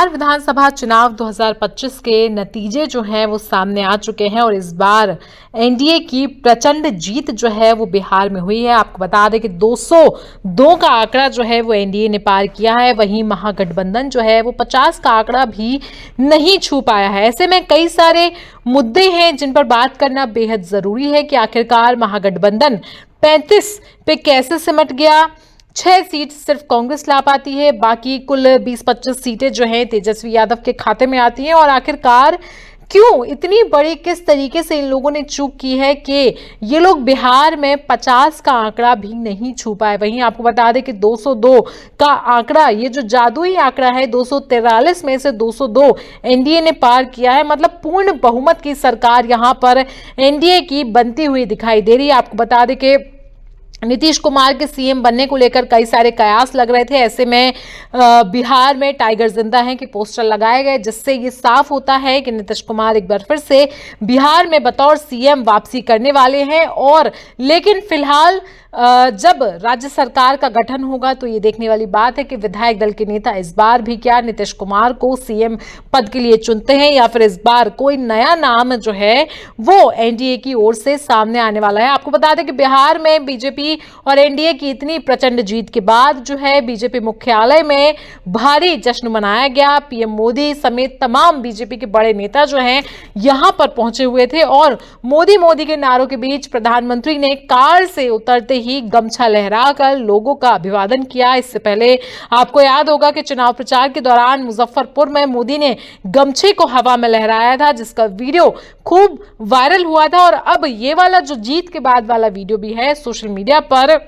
बिहार विधानसभा चुनाव 2025 के नतीजे जो हैं वो सामने आ चुके हैं और इस बार एनडीए की प्रचंड जीत जो है वो बिहार में हुई है। आपको बता दें कि 202 का आंकड़ा जो है वो एनडीए ने पार किया है। वहीं महागठबंधन जो है वो 50 का आंकड़ा भी नहीं छू पाया है। ऐसे में कई सारे मुद्दे हैं जिन पर बात करना बेहद जरूरी है कि आखिरकार महागठबंधन 35 पे कैसे सिमट गया। 6 सीट सिर्फ कांग्रेस ला पाती है, बाकी कुल 20-25 सीटें जो हैं तेजस्वी यादव के खाते में आती हैं। और आखिरकार क्यों इतनी बड़ी, किस तरीके से इन लोगों ने चूक की है कि ये लोग बिहार में 50 का आंकड़ा भी नहीं छू पाए। वहीं आपको बता दें कि 202 का आंकड़ा, ये जो जादुई आंकड़ा है, 243 में से 202 एनडीए ने पार किया है। मतलब पूर्ण बहुमत की सरकार यहां पर एनडीए की बनती हुई दिखाई दे रही है। आपको बता दें कि नीतीश कुमार के सीएम बनने को लेकर कई सारे कयास लग रहे थे। ऐसे में बिहार में टाइगर जिंदा है कि पोस्टर लगाए गए, जिससे ये साफ होता है कि नीतीश कुमार एक बार फिर से बिहार में बतौर सीएम वापसी करने वाले हैं। और लेकिन फिलहाल जब राज्य सरकार का गठन होगा तो ये देखने वाली बात है कि विधायक दल के नेता इस बार भी क्या नीतीश कुमार को सीएम पद के लिए चुनते हैं या फिर इस बार कोई नया नाम जो है वो एनडीए की ओर से सामने आने वाला है। आपको बता दें कि बिहार में बीजेपी और एनडीए की इतनी प्रचंड जीत के बाद जो है बीजेपी मुख्यालय में भारी जश्न मनाया गया। पीएम मोदी समेत तमाम बीजेपी के बड़े नेता जो हैं यहां पर पहुंचे हुए थे और मोदी के नारों के बीच प्रधानमंत्री ने कार से उतरते ही गमछा लहराकर लोगों का अभिवादन किया। इससे पहले आपको याद होगा कि चुनाव प्रचार के दौरान मुजफ्फरपुर में मोदी ने गमछे को हवा में लहराया था, जिसका वीडियो खूब वायरल हुआ था। और अब ये वाला जो जीत के बाद वाला वीडियो भी है सोशल मीडिया पर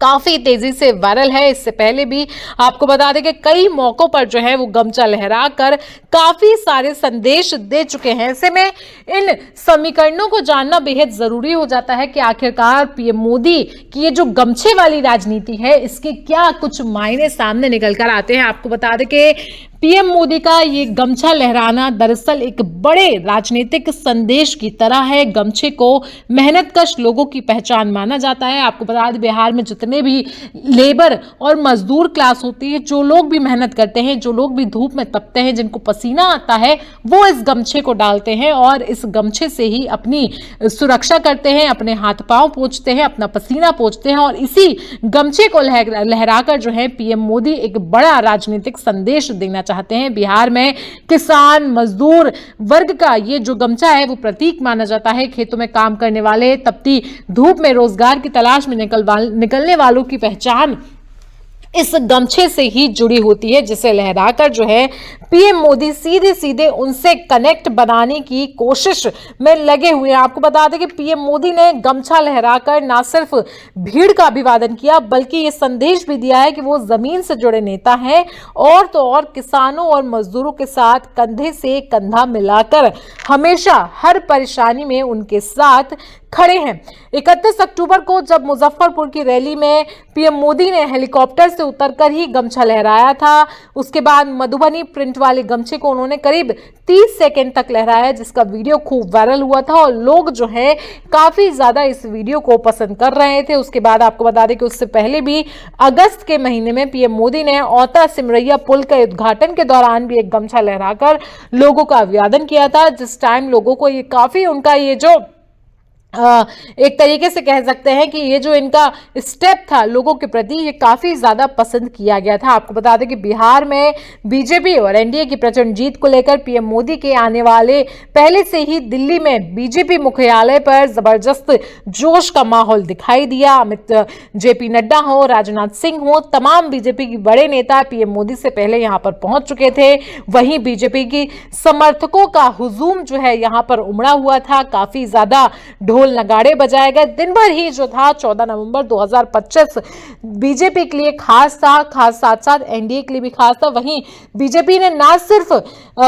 काफी तेजी से वायरल है। इससे पहले भी आपको बता दें कि कई मौकों पर जो है वो गमछा लहराकर काफी सारे संदेश दे चुके हैं। ऐसे में इन समीकरणों को जानना बेहद जरूरी हो जाता है कि आखिरकार पीएम मोदी की ये जो गमछे वाली राजनीति है इसके क्या कुछ मायने सामने निकल कर आते हैं। आपको बता दें कि पीएम मोदी का ये गमछा लहराना दरअसल एक बड़े राजनीतिक संदेश की तरह है। गमछे को मेहनतकश लोगों की पहचान माना जाता है। आपको बता दें बिहार में जितने भी लेबर और मजदूर क्लास होती है, जो लोग भी मेहनत करते हैं, जो लोग भी धूप में तपते हैं, जिनको पसीना आता है, वो इस गमछे को डालते हैं और इस गमछे से ही अपनी सुरक्षा करते हैं, अपने हाथ पांव पोंछते हैं, अपना पसीना पोंछते हैं। और इसी गमछे को लहराकर जो है पीएम मोदी एक बड़ा राजनीतिक संदेश देना चाहते हैं। बिहार में किसान मजदूर वर्ग का ये जो गमछा है वो प्रतीक माना जाता है। खेतों में काम करने वाले, तपती धूप में रोजगार की तलाश में निकलने वालों की पहचान इस गमछे से ही जुड़ी होती है, जिसे लहराकर जो है पीएम मोदी सीधे सीधे उनसे कनेक्ट बनाने की कोशिश में लगे हुए हैं। आपको बता दें कि पीएम मोदी ने गमछा लहराकर ना सिर्फ भीड़ का अभिवादन किया बल्कि ये संदेश भी दिया है कि वो जमीन से जुड़े नेता हैं और तो और किसानों और मजदूरों के साथ कंधे से कंधा मिलाकर हमेशा हर परेशानी में उनके साथ खड़े हैं। 31 अक्टूबर को जब मुजफ्फरपुर की रैली में पीएम मोदी ने हेलीकॉप्टर से उतरकर ही गमछा लहराया था, उसके बाद मधुबनी प्रिंट वाले गमछे को उन्होंने करीब 30 सेकंड तक लहराया, जिसका वीडियो खूब वायरल हुआ था और लोग जो है काफी ज्यादा इस वीडियो को पसंद कर रहे थे। उसके बाद आपको बता दें कि उससे पहले भी अगस्त के महीने में पीएम मोदी ने औता सिमरैया पुल के उद्घाटन के दौरान भी एक गमछा लहराकर लोगों का अभिवादन किया था, जिस टाइम लोगों को ये काफी उनका ये जो एक तरीके से कह सकते हैं कि ये जो इनका स्टेप था लोगों के प्रति ये काफी ज्यादा पसंद किया गया था। आपको बता दें कि बिहार में बीजेपी और एनडीए की प्रचंड जीत को लेकर पीएम मोदी के आने वाले पहले से ही दिल्ली में बीजेपी मुख्यालय पर जबरदस्त जोश का माहौल दिखाई दिया। अमित जेपी नड्डा हो, राजनाथ सिंह हो, तमाम बीजेपी के बड़े नेता पीएम मोदी से पहले यहां पर पहुंच चुके थे। वहीं बीजेपी की समर्थकों का हुजूम जो है यहां पर उमड़ा हुआ था, काफी ज्यादा ढोल नगाड़े बजाए गए। दिन भर ही जो था 14 नवंबर 2025 बीजेपी के लिए खास था, खास साथ साथ एनडीए के लिए भी खास था। वहीं बीजेपी ने ना सिर्फ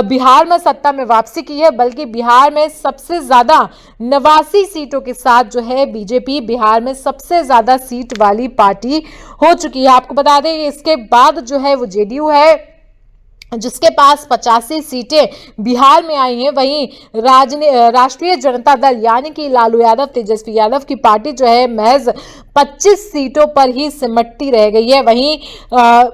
बिहार में सत्ता में वापसी की है बल्कि बिहार में सबसे ज्यादा 89 सीटों के साथ जो है बीजेपी बिहार में सबसे ज्यादा सीट वाली पार्टी हो चुकी है। आपको बता दें इसके बाद जो है वो जेडीयू है जिसके पास 85 सीटें बिहार में आई हैं। वहीं राष्ट्रीय जनता दल यानी कि लालू यादव, तेजस्वी यादव की पार्टी जो है महज 25 सीटों पर ही सिमटती रह गई है। वहीं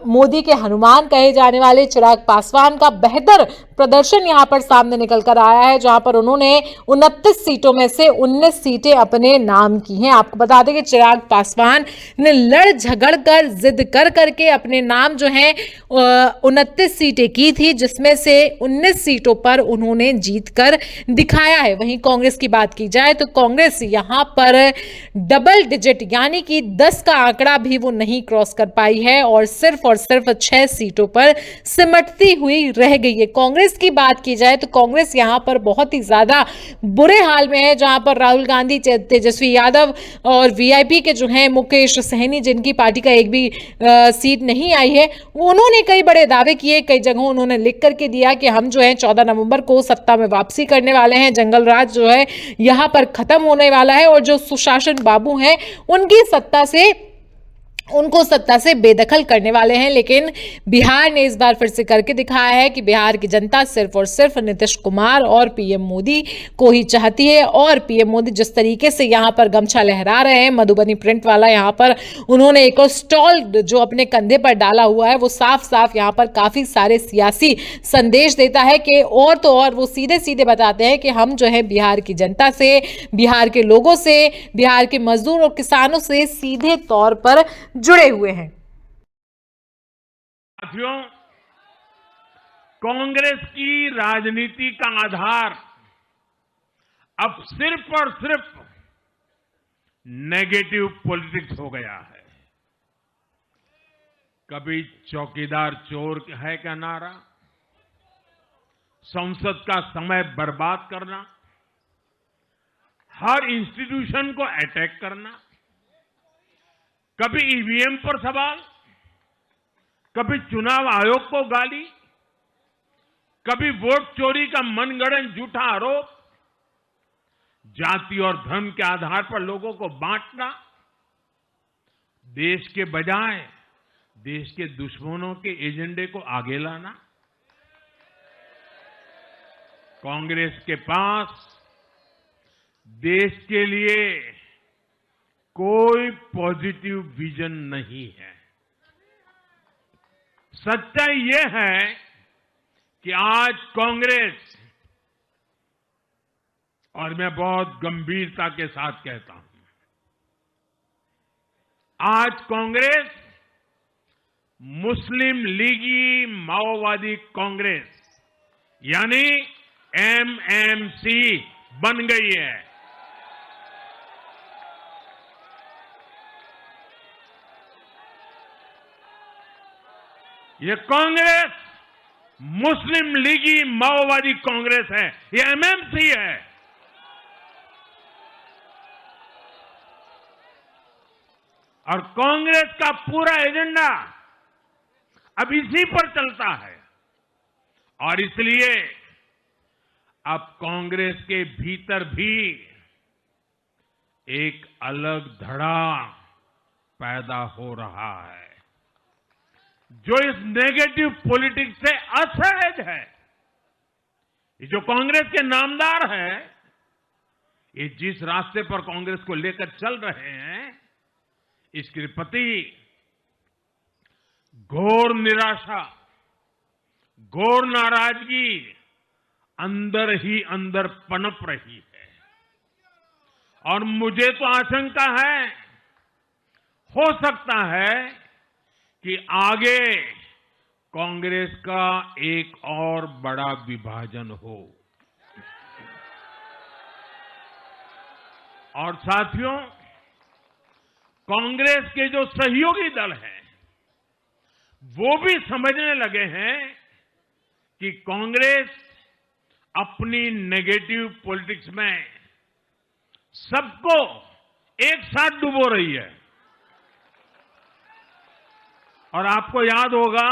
मोदी के हनुमान कहे जाने वाले चिराग पासवान का बेहतर प्रदर्शन यहां पर सामने निकल कर आया है, जहां पर उन्होंने 29 सीटों में से 19 सीटें अपने नाम की हैं। आपको बता दें कि चिराग पासवान ने लड़ झगड़ कर जिद कर करके अपने नाम जो है 29 सीटें की थी, जिसमें से 19 सीटों पर उन्होंने जीत कर दिखाया है। वहीं कांग्रेस की बात की जाए तो कांग्रेस यहां पर डबल डिजिट यानी कि 10 का आंकड़ा भी वो नहीं क्रॉस कर पाई है और सिर्फ 6 सीटों पर सिमटती हुई रह गई है। कांग्रेस की बात की जाए तो कांग्रेस यहां पर बहुत ही ज्यादा बुरे हाल में है, जहां पर राहुल गांधी, तेजस्वी यादव और वीआईपी के जो हैं मुकेश सहनी, जिनकी पार्टी का एक भी सीट नहीं आई है, उन्होंने कई बड़े दावे किए। कई जगहों उन्होंने लिख करके दिया कि हम जो है 14 नवंबर को सत्ता में वापसी करने वाले हैं, जंगल राज जो है यहां पर खत्म होने वाला है और जो सुशासन बाबू हैं उनको सत्ता से बेदखल करने वाले हैं। लेकिन बिहार ने इस बार फिर से करके दिखाया है कि बिहार की जनता सिर्फ और सिर्फ नीतीश कुमार और पीएम मोदी को ही चाहती है। और पीएम मोदी जिस तरीके से यहां पर गमछा लहरा रहे हैं, मधुबनी प्रिंट वाला, यहां पर उन्होंने एक और स्टॉल जो अपने कंधे पर डाला हुआ है, वो साफ साफ यहां पर काफी सारे सियासी संदेश देता है कि और तो और वो सीधे सीधे बताते हैं कि हम जो है बिहार की जनता से, बिहार के लोगों से, बिहार के मजदूर और किसानों से सीधे तौर पर जुड़े हुए हैं। साथियों, कांग्रेस की राजनीति का आधार अब सिर्फ और सिर्फ नेगेटिव पॉलिटिक्स हो गया है। कभी चौकीदार चोर है का नारा, संसद का समय बर्बाद करना, हर इंस्टीट्यूशन को अटैक करना, कभी ईवीएम पर सवाल, कभी चुनाव आयोग को गाली, कभी वोट चोरी का मनगढ़ंत झूठा आरोप, जाति और धर्म के आधार पर लोगों को बांटना, देश के बजाय देश के दुश्मनों के एजेंडे को आगे लाना। कांग्रेस के पास देश के लिए कोई पॉजिटिव विजन नहीं है। सच्चाई यह है कि आज कांग्रेस, और मैं बहुत गंभीरता के साथ कहता हूं, आज कांग्रेस मुस्लिम लीगी माओवादी कांग्रेस यानी एमएमसी बन गई है। ये कांग्रेस मुस्लिम लीगी माओवादी कांग्रेस है, ये एमएमसी है। और कांग्रेस का पूरा एजेंडा अब इसी पर चलता है। और इसलिए अब कांग्रेस के भीतर भी एक अलग धड़ा पैदा हो रहा है, जो इस नेगेटिव पॉलिटिक्स से असहज है। ये जो कांग्रेस के नामदार हैं, ये जिस रास्ते पर कांग्रेस को लेकर चल रहे हैं, इसके प्रति घोर निराशा, घोर नाराजगी अंदर ही अंदर पनप रही है। और मुझे तो आशंका है, हो सकता है कि आगे कांग्रेस का एक और बड़ा विभाजन हो। और साथियों, कांग्रेस के जो सहयोगी दल हैं, वो भी समझने लगे हैं कि कांग्रेस अपनी नेगेटिव पॉलिटिक्स में सबको एक साथ डुबो रही है। और आपको याद होगा,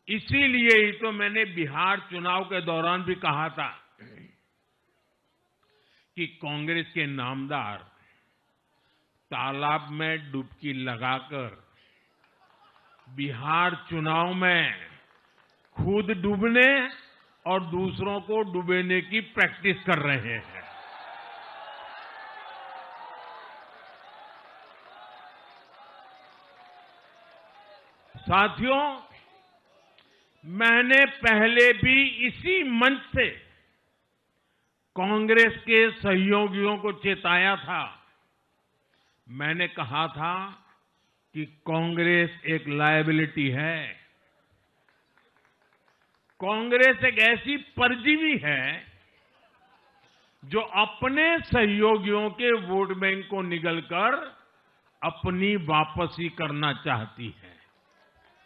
इसीलिए ही तो मैंने बिहार चुनाव के दौरान भी कहा था कि कांग्रेस के नामदार तालाब में डुबकी लगाकर बिहार चुनाव में खुद डूबने और दूसरों को डुबेने की प्रैक्टिस कर रहे हैं। साथियों, मैंने पहले भी इसी मंच से कांग्रेस के सहयोगियों को चेताया था। मैंने कहा था कि कांग्रेस एक लायबिलिटी है। कांग्रेस एक ऐसी परजीवी है जो अपने सहयोगियों के वोट बैंक को निगलकर अपनी वापसी करना चाहती है।